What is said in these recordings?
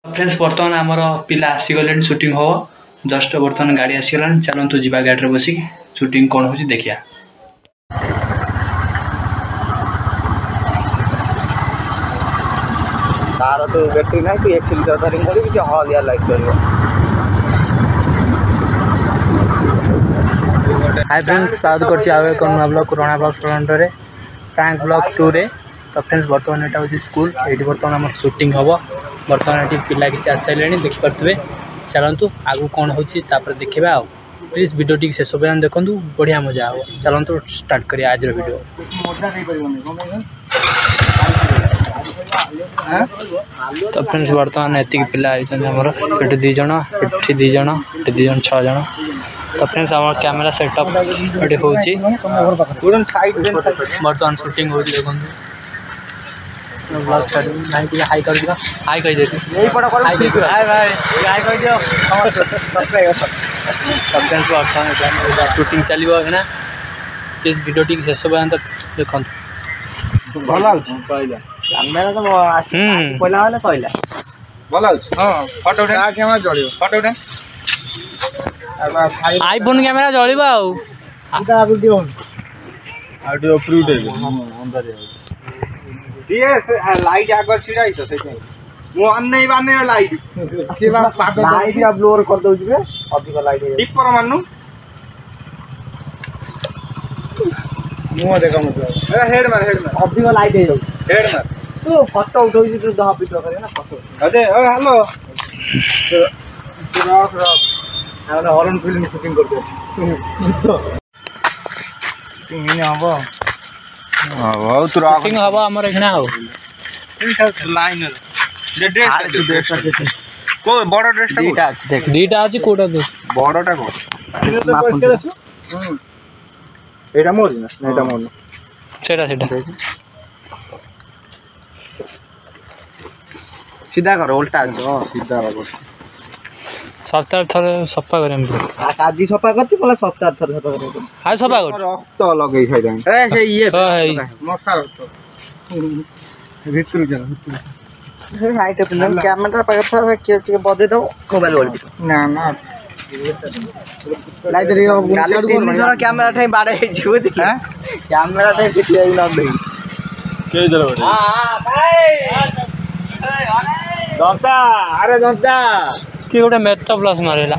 Friends बर्तमान आमर पिला आसीगले शूटिंग हम जस्ट बर्तमान गाड़ी आसीगला चलतु जी गाड़ी बसिक शूटिंग कौन हो देखिया। तार तो बैटरी ना कि एक्सीलेटर धरिंग कर कि हलिया लाइट कर। हाय फ्रेंड्स स्वागत करछि आवे कोन ब्लॉग कोरोना ब्लॉग स्टूडेंट रे प्रैंक ब्लॉग 2 रे। तो फ्रेंड्स बर्तमान एटा होछि स्कूल एठी बर्तमान हम शूटिंग हबो। बर्तमान एठी पिला किछि आसैलेनी देख परतबे चलंतु आगु कोन होछि तापर देखिबा। आ प्लीज वीडियो टी शेष पर्यंत देखंतु बढ़िया मजा आबो। चलंतु स्टार्ट करिया आज रो वीडियो। मजा नहीं परिबोनी कोन तो फ्रेंड्स बर्तमान एति पिला आमर से 2 जन एठी 2 जन एठी 2 जन 6 जन। तो फ्रेंड्स आम कैमेरा सेटअप ये बर्तमान शूटिंग हो देखो हाई कर दियो हाई कह देती बर्तमान शूटिंग चलो है प्लीज वीडियो टी शेष पर्यंत देखो। कैमेरा तो पहला वाला कहला भला हां फोटो उठा कैमरा जळियो फोटो उठा आईफोन कैमेरा जळिबा आटा वीडियो ऑडियो प्रूफ दे अंदर डीएस लाइट आगर छिड़ाई तो सही मो अन नहीं बाने लाइट के बा लाइट या ब्लोर कर दउ जिबे अधिक लाइट डिपर माननु मो देखा मतलब ए हेड मार अधिक लाइट हे जाउ हेड मार तो फोटो उठोई तो दहा पिटो करे ना फोटो अरे ओ हेलो रॉक आने हॉरन फिल्म शूटिंग करते शूटिंग हबो हां तू शूटिंग हबो हमर एखना हो लाइन ड्रेस को बड़ ड्रेस दीटा अछि देख दीटा अछि कोडा दे बड़टा को एटा मोर ना एटा मोर सेटा सीधा कर उल्टा जो सीधा कर सप्ताह थरे सफा करे आदि सफा करती बोला सप्ताह थरे सफा करे हाय सफा कर रक्त लगे खाइ ए से ये मसा रक्त भीतर जा हे हाइट अपन कैमरा पर के बदे दो मोबाइल बोल ना ना लाइट रे गाड़ी कैमरा ठाई बाड़े जीव दे कैमरा ठाई पिटले ना दे के जरा हां भाई दंता अरे दंता कि गोटे मेथ प्लस मारेला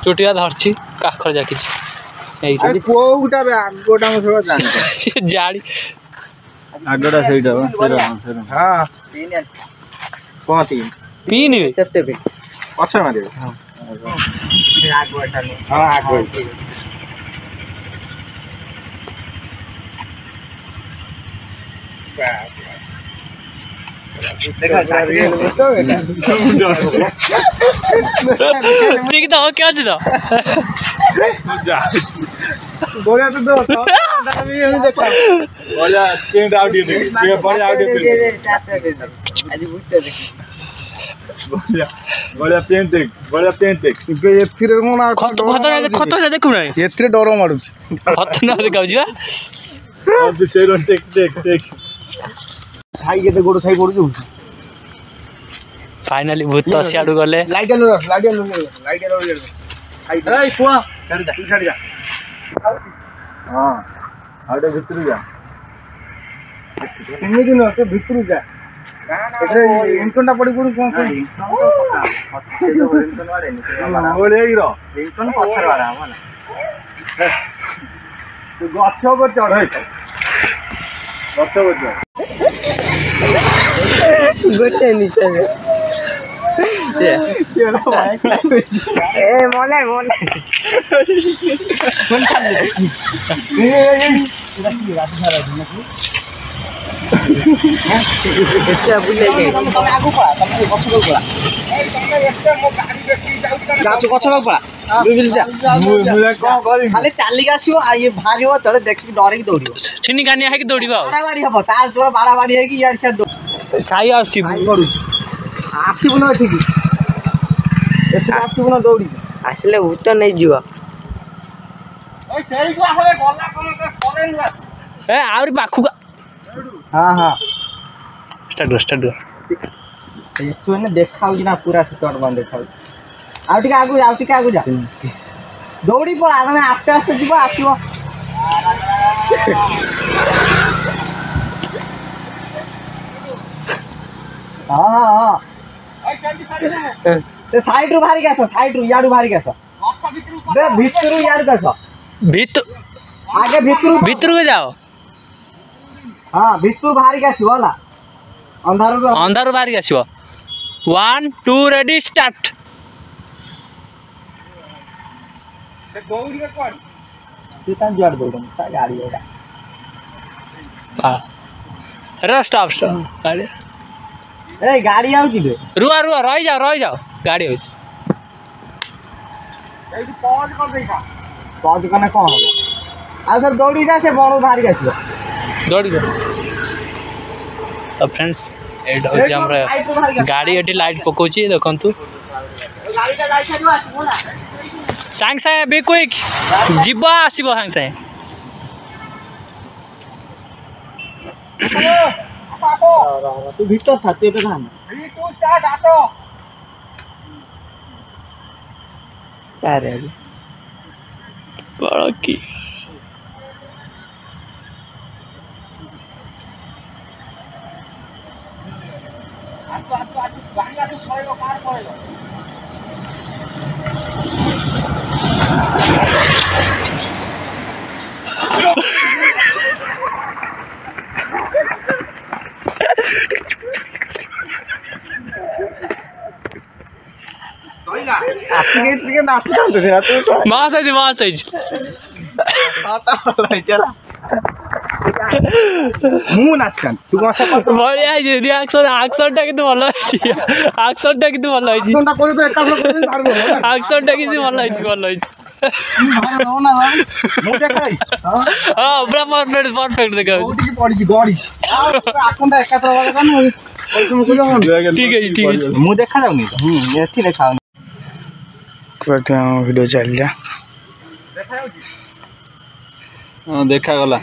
चुटिया धरछि काखर जाकी एई कोउटा बे आगोटा म थोड़ा जान जाड़ी आगोटा सेइटा हां तीन बे सेफ्टी पे अच्छा मारे हां आगोटा हां आगोटा देखा ठीक था क्या था बोला तो दोस्त भी नहीं देखा बोला चेंज ऑडियो ये बड़े ऑडियो आज बुझते देख बोला पेंट देख ये फिर मोना खतो ना देखु ना एथरे डरो माडु खतो ना देखाउ जिवा अब सेरो देख छाई के गोड़ छाई पड़ जाऊ फाइनली भूत सियाडू गले लाइट लो ए कुआ छाड़ी जा हां आडे भीतर जा तिन दिन तो भीतर जा एथरे इनकोनटा पड़ी कोन कोन इनकोन वाले नहीं ओले हीरो इनकोन पत्थर वाला माने तो गच्छ पर चढ़ै गच्छ पर गोटे निशा ए मोले कोन खाली अच्छा बुले गए आगु पड़ा तुम गछ पड़ा गाछ पड़ा बिबिल जा मुले कोन करी खाली चाली आसीओ आ ये भारियो तळे देखि डरे की दौड़ियो छिनी गानिया है कि दौड़िबा बाड़ाबाड़ी हबो ताल तो बाड़ाबाड़ी है कि यार से छाई आछि करू आसीबो न ठीक एते आसीबो न दौड़ी आसले भूत नै जीवा ओइ सेई को आसे गला कोन करे न ए आउरी बाखु हां हां स्टार्ट तू ने देखा ना पूरा स्टोर बंद देखा आगु जा दौड़ी पड़ा तमें आस्ते आस्ते जीव आसो हाँ साइड रू बाहर आस साइड रू याडू बाहर आस भितर याडू आस आगे भितर को जाओ हाँ भितर बाहर आसो होला अंधार बाहर आसो 1 2 रेडी स्टार्ट स्टॉप गाड़ी आउची रुआ रही जाओ गाड़ी आउची पॉज करना कौन हम आ सब दौड़ी जा से बणु बाहर के आसो दौड़ी जा तो फ्रेंड्स एट हो हमरा गाड़ी एटी लाइट पकोची देखंतु गाड़ीटा लाइट छाडू आसो ना सांग साए बे क्विक जिबा आसीबो सांग साए तू भीतर था ते तो धान तू स्टार्ट आतो अरे बड़ा की गाड़ी आतो छयलो कार पड़ेलो वीडियो चल देखा गला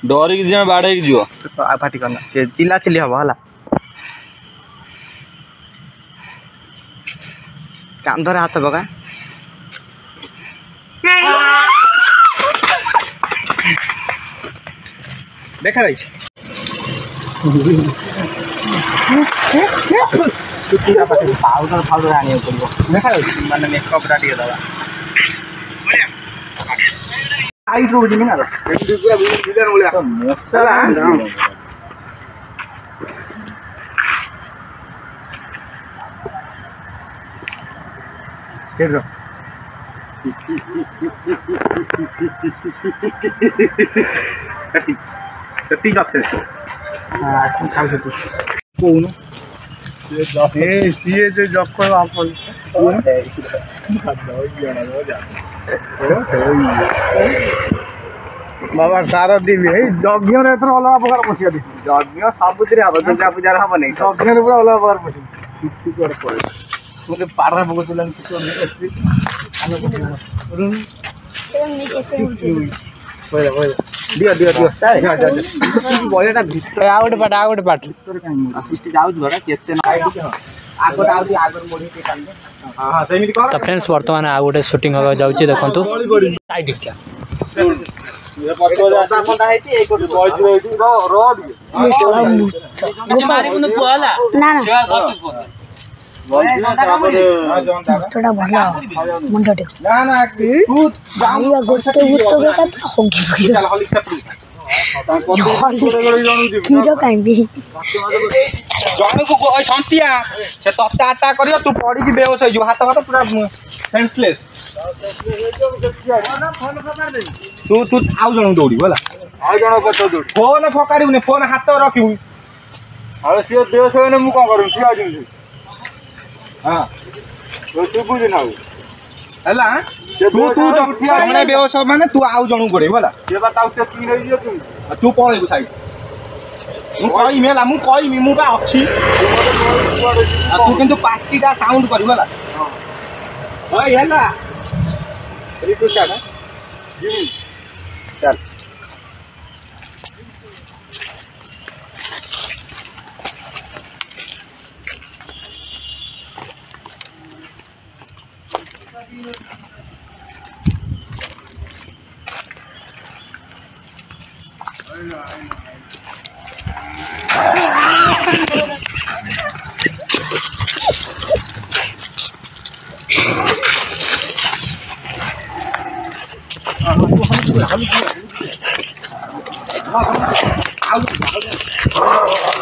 डरी कि बाड़े जीव पार्टी करना से चिल्ला चिल्ली हम है कांधर हाथ पका देखा रही पाउडर फाउडर आने पड़ो देखा माने मेकअप टा टिके दबा आई रो जिमी ना पूरा विलन बोले मोसला केरो कति जाते हां खाऊ से कोन सीए जो जॉब करो आप बाबा सारा दिन यज्ञ अलग प्रकार पशिया यज्ञ सबुद दुर्गा पूजा हम नहीं यज्ञ पूरा अलग प्रकार पशि मुझे पारा पकड़ दियो दियो दियो बड़ेटा भीतर आ गोटे पाट तो फ्रेंड्स वर्तमान आ गोटे शूटिंग होगा जाउची देखंतु टाइट क्या थोड़ा भला मुंडटे ना ना तू जानिया गोटे गुतो बेटा होगी कीरो कांदी जण को ओय संतिया से तत्ता आटा करियो तू पड़ी की बेहोश हो हाथ हाथ पूरा सेंसलेस तू तू आउ जण दौड़ी होला आउ जण को तो दौड़ी फोन फकारिबने फोन हाथ रखिबु अरे से बेहोश होने मु कोन करू सिया जिंदु हां तो तू बुझ ना हला तू तू जमने बेहोश माने तू आउ जणू गोडे होला से बताउ से की नै दियो तू पळे गु थाई मु कहि मेला मु कहि मु बा अछि तू किंतु पार्टीटा साउंड करिव होला ओय हला रितु स्टार्ट जी चल Out.